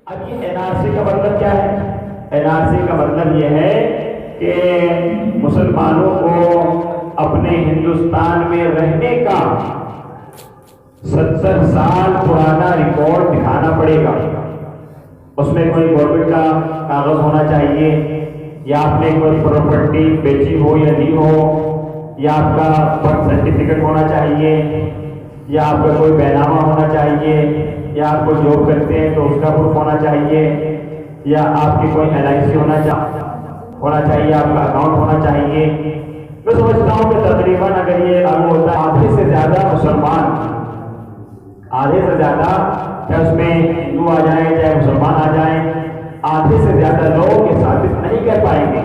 اب یہ N R C کا مطلب کیا ہے؟ این آر سی کا مطلب یہ ہے کہ مسلمانوں کو اپنے ہندوستان میں رہنے کا 70 سال پرانا ریکارڈ دکھانا پڑے گا. اس میں کوئی گورنمنٹ کا کاغذ ہونا چاہیے، یا آپ نے کوئی پراپرٹی بیچی ہو یا دی ہو، یا آپ کا برتھ سرٹیفکیٹ ہونا چاہیے، یا آپ کا کوئی بیانامہ ہونا چاہیے، یا آپ کو جاب کرتے ہیں تو اس کا پروف ہونا چاہیے، یا آپ کی کوئی ایل آئی سی ہونا چاہیے، آپ کا اکاؤنٹ ہونا چاہیے. میں سمجھتا ہوں کہ تقریباً اگر یہ لاگو ہوتا ہے آدھے سے زیادہ مسلمان، آدھے سے زیادہ، چاہے اس میں ہندو آ جائیں چاہے مسلمان آ جائیں، آدھے سے زیادہ لوگ یہ ثابت نہیں کر پائیں گے.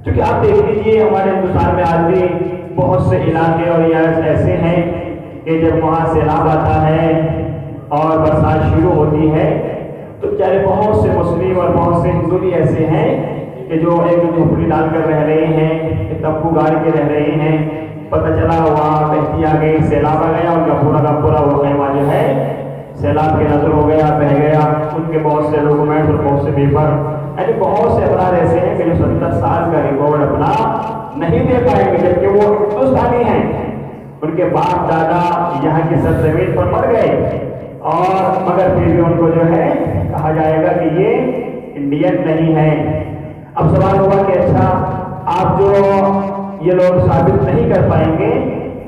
کیونکہ آپ دیکھ لیجیے ہمارے ہندوستان میں آج بھی بہت سے علاقے اور ایرز ایسے ہیں کہ جب وہاں سیلاب آتا ہے اور برسات شروع ہوتی ہے تو بیچارے بہت سے مسلم اور بہت سے ہندو بھی ایسے ہیں کہ جو ایک جھوپڑی ڈال کر رہ رہے ہیں، ایک تمبو گاڑ کے رہ رہے ہیں. پتہ چلا وہاں بہتی آ گئی، سیلاب آ گیا، ان کا پورا کا پورا وہ خیمہ جو ہے سیلاب کے نظر ہو گیا، بہہ گیا. ان کے بہت سے ڈاکومنٹس اور بہت سے پیپر، یعنی بہت سے افراد ایسے ہیں کہ جو 70 سال کا ریکارڈ اپنا نہیں دے پائیں گے، جبکہ وہ ہندوستانی ہیں. ان کے باپ دادا یہاں کی سرزمین پر مر گئے، اور مگر پھر بھی ان کو جو ہے کہا جائے گا کہ یہ انڈین نہیں ہے. اب سوال ہوگا کہ اچھا آپ جو یہ لوگ ثابت نہیں کر پائیں گے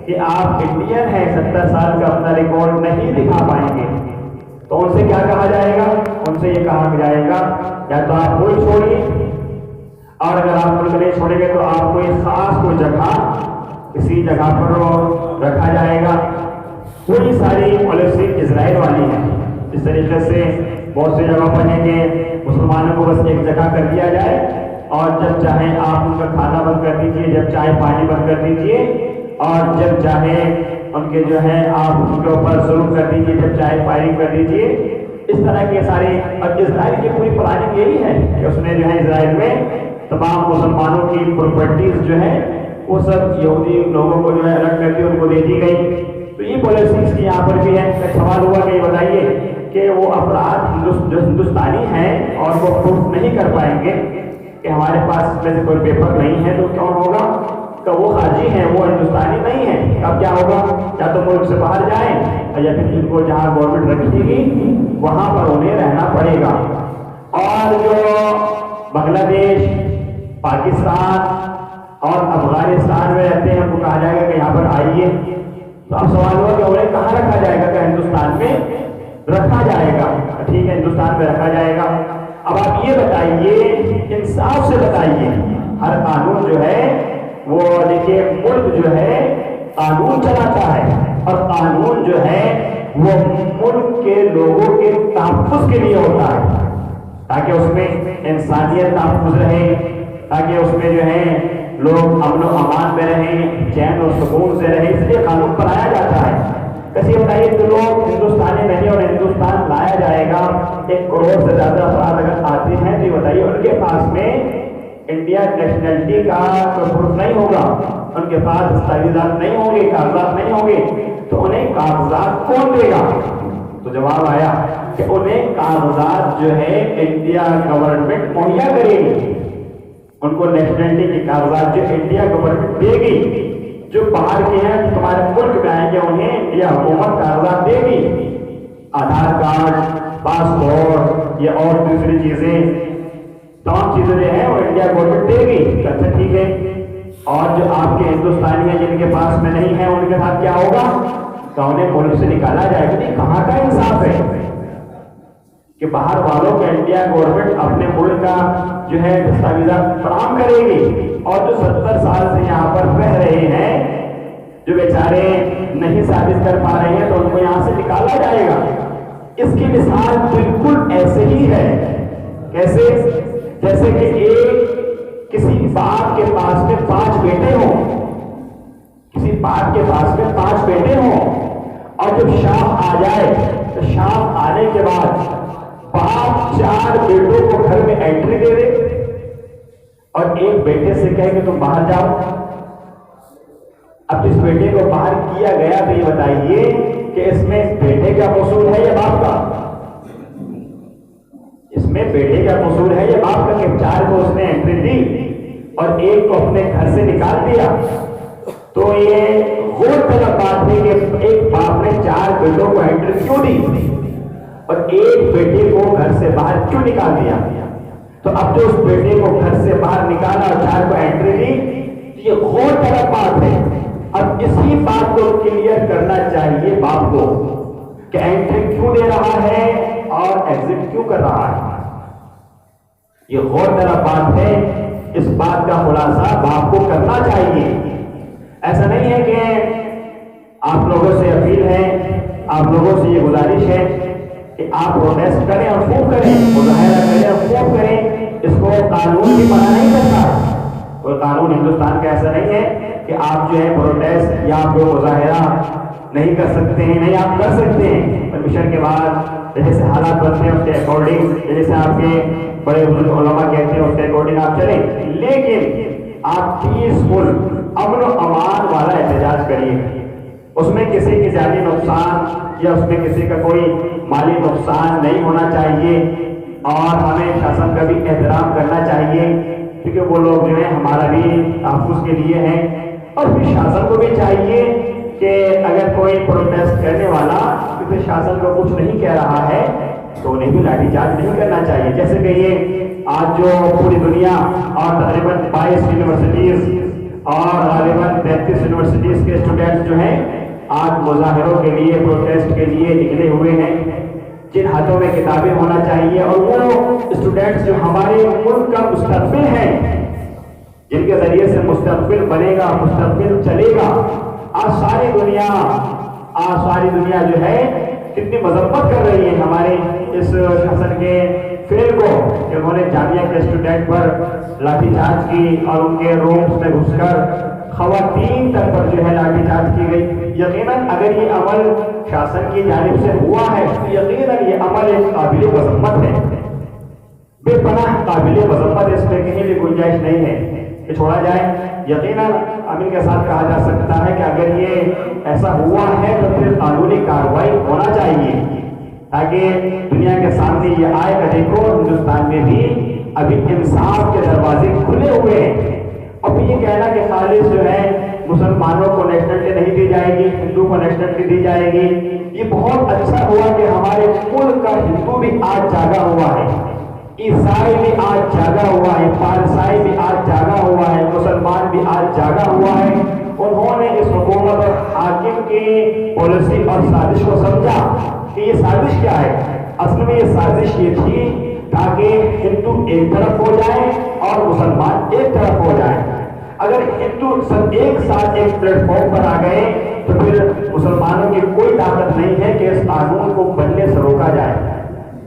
کہ آپ انڈین ہیں، 70 سال کا اپنا ریکارڈ نہیں دکھا پائیں گے، تو ان سے کیا کہا جائے گا؟ ان سے یہ کہا جائے گا یا تو آپ ملک چھوڑیے، اور اگر آپ ملک نہیں چھوڑیں گے تو آپ کو ایک خاص کوئی جگہ، کسی جگہ پر رکھا جائے گا. وہی ساری پالیسی اسرائیل والی ہے. اس طریقے سے بہت سی جگہ پر ہیں کہ مسلمانوں کو بس ایک جگہ کر دیا جائے، اور جب چاہیں آپ ان کا کھانا بند کر دیجئے، جب چاہے پانی بند کر دیجئے، اور جب چاہے ان کے جو ہے آپ ان کے اوپر ظلم کر دیجئے، جب چاہے فائرنگ کر دیجئے. اس طرح کے سارے، اور اسرائیل کی پوری پلاننگ یہی ہے کہ اس نے جو ہے اسرائیل میں تمام مسلمانوں کی پراپرٹیز جو ہے وہ سب یہودی لوگوں کو جو ہے الگ کر کے ان کو دے دی گئی. تو یہ پالیسیز کی یہاں پر بھی ہے. سوال ہوا کہ یہ بتائیے کہ وہ افراد جو ہندوستانی ہیں اور وہ پروف نہیں کر پائیں گے کہ ہمارے پاس میں سے کوئی پیپر نہیں ہے، تو کون ہوگا؟ کہ وہ خارجی ہیں، وہ ہندوستانی نہیں ہیں. اب کیا ہوگا؟ یا تو ملک سے باہر جائیں، یا پھر ان کو جہاں گورنمنٹ رکھے گی وہاں پر انہیں رہنا پڑے گا. اور جو بنگلہ دیش، پاکستان اور افغانستان میں رہتے ہیں ان کو کہا جائے گا کہ یہاں پر آئیے. تو اب سوال ہوا کہ انہیں کہاں رکھا جائے گا؟ کہ ہندوستان میں رکھا جائے گا. ٹھیک ہے، ہندوستان میں رکھا جائے گا. اب آپ یہ بتائیے، انصاف سے بتائیے، ہر قانون جو ہے وہ دیکھیے ملک جو ہے قانون چلاتا ہے، اور قانون جو ہے وہ ملک کے لوگوں کے تحفظ کے لیے ہوتا ہے، تاکہ اس میں انسانیت تحفظ رہے، تاکہ اس میں جو ہے لوگ امن و امان میں رہیں، چین و سکون سے رہیں. اس لیے قانون بنایا جاتا ہے. کیسے بتائیے جو لوگ ہندوستانی نہیں اور ہندوستان لایا جائے گا، 1 کروڑ سے زیادہ افراد اگر آتے ہیں تو یہ بتائیے ان کے پاس میں انڈیا نیشنلٹی کا کوئی پروف نہیں ہوگا، ان کے پاس دستاویزات نہیں ہوں گے، کاغذات نہیں ہوں گے، تو انہیں کاغذات کون دے گا؟ تو جواب آیا کہ انہیں کاغذات جو ہے انڈیا گورنمنٹ مہیا کرے گی. ان کو نیشنلٹی کے کاغذات جو انڈیا گورنمنٹ دے گی. جو باہر کے ہیں تمہارے ملک میں آئیں گے انہیں انڈیا حکومت کاغذات دے گی، آدھار کارڈ، پاسپورٹ، یا اور دوسری چیزیں، تمام چیزیں جو ہیں وہ انڈیا گورنمنٹ دے گی. اچھا ٹھیک ہے، اور جو آپ کے ہندوستانی ہیں جن کے پاس میں نہیں ہے ان کے ساتھ کیا ہوگا؟ تو انہیں ملک سے نکالا جائے گا. نہیں، کہاں کا انصاف ہے کہ باہر والوں کو انڈیا گورنمنٹ اپنے ملک کا جو ہے دستاویزات فراہم کرے گی، اور جو 70 سال سے یہاں پر رہ رہے ہیں جو بیچارے نہیں ثابت کر پا رہے ہیں تو ان کو یہاں سے نکالا جائے گا. اس کی مثال بالکل ایسے ہی ہے. کیسے؟ جیسے کہ کسی باپ کے پاس میں 5 بیٹے ہوں، کسی باپ کے پاس میں 5 بیٹے ہوں، اور جب شام آ جائے تو شام آنے کے بعد باپ 4 بیٹوں کو گھر میں انٹری دے دے اور ایک بیٹے سے کہے کہ تم باہر جاؤ. اب جس بیٹے کو باہر کیا گیا تو یہ بتائیے کہ اس میں بیٹے کا قصور ہے یا باپ کا؟ میں بیٹے کا قصور ہے یا باپ کا کہ 4 کو اس نے انٹری دی اور 1 کو اپنے گھر سے نکال دیا؟ تو یہ غور طلب بات ہے کہ ایک باپ نے 4 بیٹوں کو انٹری کیوں دی اور 1 بیٹے کو گھر سے باہر کیوں نکال دیا؟ تو اب جو اس بیٹے کو گھر سے باہر نکالا اور 4 کو انٹری دی، یہ غور طلب بات ہے۔ اب اسی بات کو کلیئر کرنا چاہیے باپ کو کہ انٹری کیوں دے رہا ہے اور ایگزٹ کیوں کر رہا ہے۔ یہ غور طلب بات ہے، اس بات کا خلاصہ باپ کو کرنا چاہیے۔ ایسا نہیں ہے کہ آپ لوگوں سے اپیل ہے، آپ لوگوں سے یہ گزارش ہے کہ آپ پروٹیسٹ کریں اور خوب کریں، مظاہرہ کریں اور خوب کریں، اس کو قانون بھی منع نہیں کرتا۔ کوئی قانون ہندوستان کا ایسا نہیں ہے کہ آپ جو ہے پروٹیسٹ یا آپ کو مظاہرہ نہیں کر سکتے ہیں، نہیں آپ کر سکتے ہیں، پرمیشن کے بعد جیسے حالات بنتے ہیں اس کے اکارڈنگ، جیسے آپ کے بڑے علماء کہتے ہیں اس کے اکارڈنگ آپ چلیں، لیکن آپ پیسفل امن و امان والا احتجاج کریے، اس میں کسی کی جانی نقصان یا اس میں کسی کا کوئی مالی نقصان نہیں ہونا چاہیے، اور ہمیں شاسن کا بھی احترام کرنا چاہیے کیونکہ وہ لوگ جو ہیں ہمارا بھی تحفظ کے لیے ہیں، اور پھر شاسن کو بھی چاہیے کہ اگر کوئی پروٹیسٹ کرنے والا کیونکہ شاسن کو کچھ نہیں کہہ رہا ہے تو انہیں بھی لاٹھی چارج نہیں کرنا چاہیے۔ جیسے کہ یہ آج جو پوری دنیا اور تقریباً 22 یونیورسٹیز اور غالباً 33 یونیورسٹیز کے اسٹوڈنٹس جو ہیں آج مظاہروں کے لیے، پروٹیسٹ کے لیے نکلے ہوئے ہیں، جن ہاتھوں میں کتابیں ہونا چاہیے، اور وہ اسٹوڈنٹس جو ہمارے ملک کا مستقبل ہیں، جن کے ذریعے سے مستقبل بنے گا، مستقبل چلے گا۔ آج ساری دنیا جو ہے کتنی مذمت کر رہی ہے ہمارے اس شاسن کے فعل کو کہ انہوں نے جامعہ کے اسٹوڈنٹ پر لاٹھی چارج کی اور ان کے رومز میں گھس کر خواتین تک پر جو ہے لاٹھی چارج کی گئی۔ یقیناً اگر یہ عمل شاسن کی جانب سے ہوا ہے تو یقیناً یہ عمل ایک قابل مذمت ہے، بے پناہ قابل مذمت، اس میں کہیں بھی گنجائش نہیں ہے کہ چھوڑا جائے۔ یقیناً امین کے ساتھ کہا جا سکتا ہے کہ اگر یہ ایسا ہوا ہے تو پھر قانونی کارروائی ہونا چاہیے تاکہ دنیا کے سامنے یہ آئے کہ دیکھو ہندوستان میں بھی ابھی انصاف کے دروازے کھلے ہوئے ہیں۔ اور پھر یہ کہنا کہ خالص جو ہے مسلمانوں کو نیشنلٹی نہیں دی جائے گی، ہندو کو نیشنلٹی دی جائے گی، یہ بہت اچھا ہوا کہ ہمارے ملک کا ہندو بھی آج جاگا ہوا ہے، عیسائی بھی آج جاگا ہوا ہے، پارسائی بھی آج جاگا ہوا ہے، مسلمان بھی آج جاگا ہوا ہے۔ انہوں نے اس حکومت اور حاکم کی پالیسی اور سازش کو سمجھا کہ یہ سازش کیا ہے۔ اصل میں یہ سازش یہ تھی تاکہ ہندو ایک طرف ہو جائیں اور مسلمان ایک طرف ہو جائیں۔ اگر ہندو سب ایک ساتھ ایک پلیٹ فارم پر آ گئے تو پھر مسلمانوں کی کوئی طاقت نہیں ہے کہ اس قانون کو بننے سے روکا جائے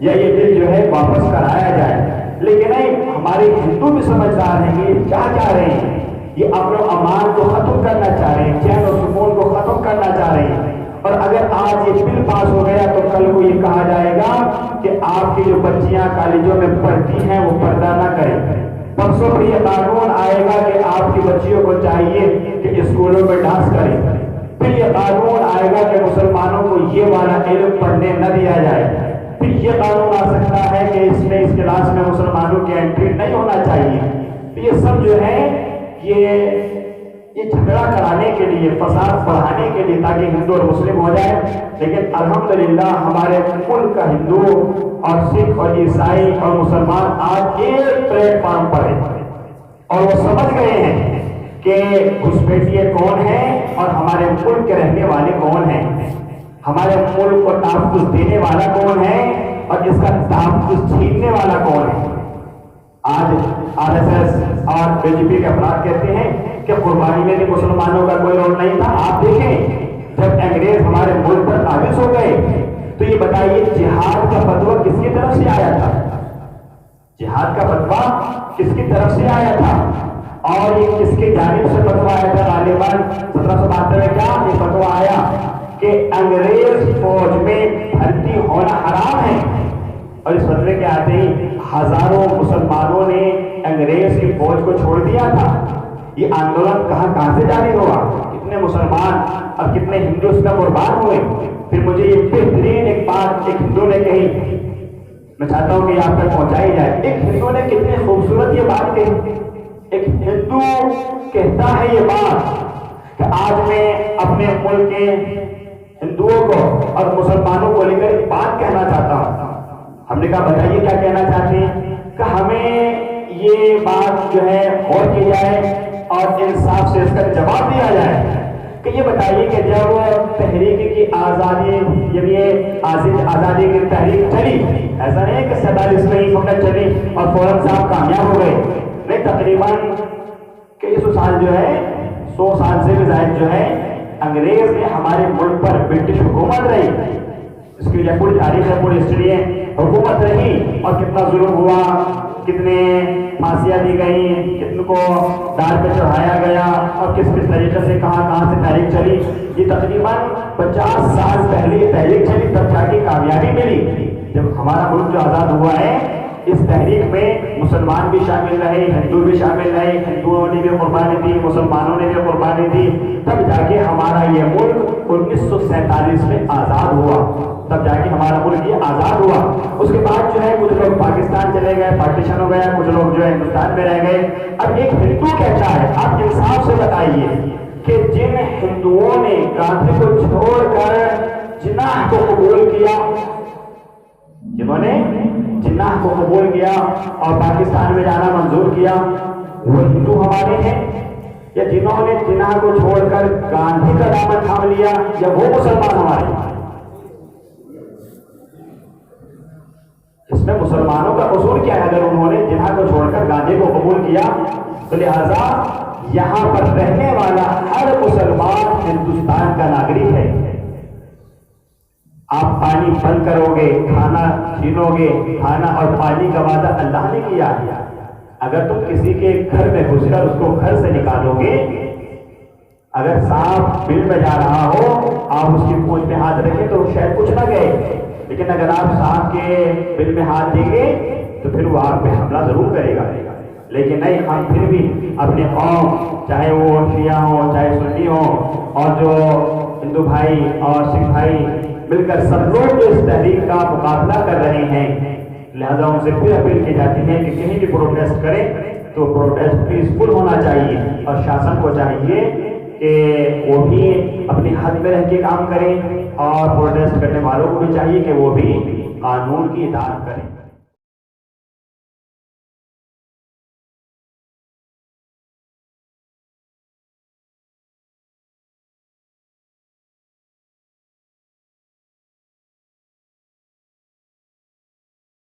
یا یہ بل جو ہے واپس کرایا جائے۔ لیکن نہیں، ہمارے ہندو بھی سمجھدار ہیں کہ یہ کیا چاہ رہے ہیں، یہ امن و امان کو ختم کرنا چاہ رہے ہیں، چین و سکون کو ختم کرنا چاہ رہے ہیں۔ اور اگر آج یہ بل پاس ہو گیا تو کل کو یہ کہا جائے گا کہ آپ کی جو بچیاں کالجوں میں پڑھتی ہیں وہ پردہ نہ کریں۔ پرسوں پر یہ قانون آئے گا کہ آپ کی بچیوں کو چاہیے کہ اسکولوں میں ڈانس کریں۔ پھر یہ قانون آئے گا کہ مسلمانوں کو یہ والا علم پڑھنے نہ دیا جائے۔ پھر یہ قانون آ سکتا ہے کہ اس کلاس میں مسلمانوں کی انٹری نہیں ہونا چاہیے۔ تو یہ سب جو ہے یہ جھگڑا کرانے کے لیے، فساد بڑھانے کے لیے تاکہ ہندو اور مسلم ہو جائے۔ لیکن الحمدللہ ہمارے ملک کا ہندو اور سکھ اور عیسائی اور مسلمان آج ایک پلیٹ فارم پر ہیں اور وہ سمجھ گئے ہیں کہ گھسپیٹیے کون ہیں اور ہمارے ملک کے رہنے والے کون ہیں، ہمارے ملک کو تحفظ دینے والا کون ہے اور اس کا تحفظ چھیننے والا کون ہے۔ آج RSS اور BJP کے افراد کہتے ہیں کہ قربانی میں بھی مسلمانوں کا کوئی رول نہیں تھا۔ آپ دیکھیں جب انگریز ہمارے ملک پر قابض ہو گئے تو یہ بتائیے جہاد کا فتویٰ کس کی طرف سے آیا تھا؟ جہاد کا فتویٰ کس کی طرف سے آیا تھا اور یہ کس کی جانب سے فتویٰ آیا تھا؟ غالباً 1772 میں کیا یہ فتویٰ آیا کہ انگریز فوج میں بھرتی ہونا حرام ہے، اور اس فتوے کے آتے ہی ہزاروں مسلمانوں نے انگریز کی فوج کو چھوڑ دیا تھا۔ یہ آندولن کہاں سے جاری ہوا، کتنے مسلمان اور کتنے ہندو اس کا قربان ہوئے۔ پھر مجھے یہ بہترین ایک بات ایک ہندو نے کہی میں چاہتا ہوں کہ آپ تک پہنچائی جائے. ایک ہندو نے کتنی خوبصورت یہ بات کہی. ایک ہندو کہتا ہے یہ بات کہ آج میں اپنے ملک کے ہندوؤں کو اور مسلمانوں کو لے کر ایک بات کہنا چاہتا ہوں. ہم نے کہا بتائیے کیا کہنا چاہتے ہیں. کہ ہمیں یہ بات جو ہے غور کی جائے اور انصاف سے اس کا جواب دیا جائے کہ یہ بتائیے کہ جب تحریک کی آزادی، جب یہ آزادی کی تحریک چلی، ایسا نہیں ہے کہ 47 میں ہی فقط چلی اور فوراً صاحب کامیاب ہو گئے. نہیں، تقریباً کئی سو سال جو ہے، 100 سال سے بھی زائد جو ہے انگریز نے ہمارے ملک پر برٹش حکومت رہی. اس کی یہ پوری تاریخ ہے، پوری ہسٹری ہے. حکومت رہی اور کتنا ظلم ہوا، کتنے پھانسیاں دی گئیں، کتنے کو دار پہ چڑھایا گیا اور کس کس طریقے سے کہاں سے تحریک چلی. یہ تقریباً 50 سال پہلے یہ تحریک چلی، تب جا کے کامیابی ملی. جب ہمارا ملک جو آزاد ہوا ہے، اس تحریک میں مسلمان بھی شامل رہے، ہندو بھی شامل رہے. ہندوؤں نے بھی قربانی دی، مسلمانوں نے بھی قربانی دی. تب جا کے ہمارا یہ ملک 1947 میں آزاد ہوا. تب جا کے ہمارا ملک یہ آزاد ہوا. اس کے بعد جو ہے کچھ لوگ پاکستان چلے گئے، پارٹیشن ہو گیا، کچھ لوگ جو ہے ہندوستان میں رہ گئے. اب ایک ہندو کہتا ہے، آپ انصاف سے بتائیے کہ جن ہندوؤں نے گاندھی کو چھوڑ کر جناح کو قبول کیا، جنہوں نے جناح کو قبول کیا اور پاکستان میں جانا منظور کیا، وہ ہندو ہمارے ہیں؟ یا جنہوں نے جناح کو چھوڑ کر گاندھی کا دامن تھام لیا، یا وہ مسلمان ہمارے ہیں؟ اس میں مسلمانوں کا قصور کیا ہے؟ اگر انہوں نے جناح کو چھوڑ کر گاندھی کو قبول کیا تو لہذا یہاں پر رہنے والا ہر مسلمان ہندوستان کا ناگرک ہے. آپ پانی بند کرو گے، کھانا چھینو گے، کھانا اور پانی کا وعدہ اللہ نے کیا ہے. اگر تم کسی کے گھر میں گھس کر اس کو گھر سے نکالو گے، اگر سانپ بل میں جا رہا ہو، آپ اس کی پونچھ میں ہاتھ رکھیں تو شاید کچھ نہ گئے. لیکن اگر آپ سانپ کے بل میں ہاتھ دیں گے تو پھر وہ آپ پہ حملہ ضرور کرے گا. لیکن نہیں، ہم پھر بھی اپنے قوم، چاہے وہ شیعہ ہوں چاہے سنی ہوں، اور جو ہندو بھائی اور سکھ بھائی مل کر سب لوگ جو اس تحریک کا مقابلہ کر رہے ہیں، لہذا ان سے پھر اپیل کی جاتی ہے کہ کہیں بھی پروٹیسٹ کریں تو پروٹیسٹ پیسفل ہونا چاہیے. اور شاسن کو چاہیے کہ وہ بھی اپنی حد میں رہ کے کام کریں، اور پروٹیسٹ کرنے والوں کو بھی چاہیے کہ وہ بھی قانون کی اطاعت کریں.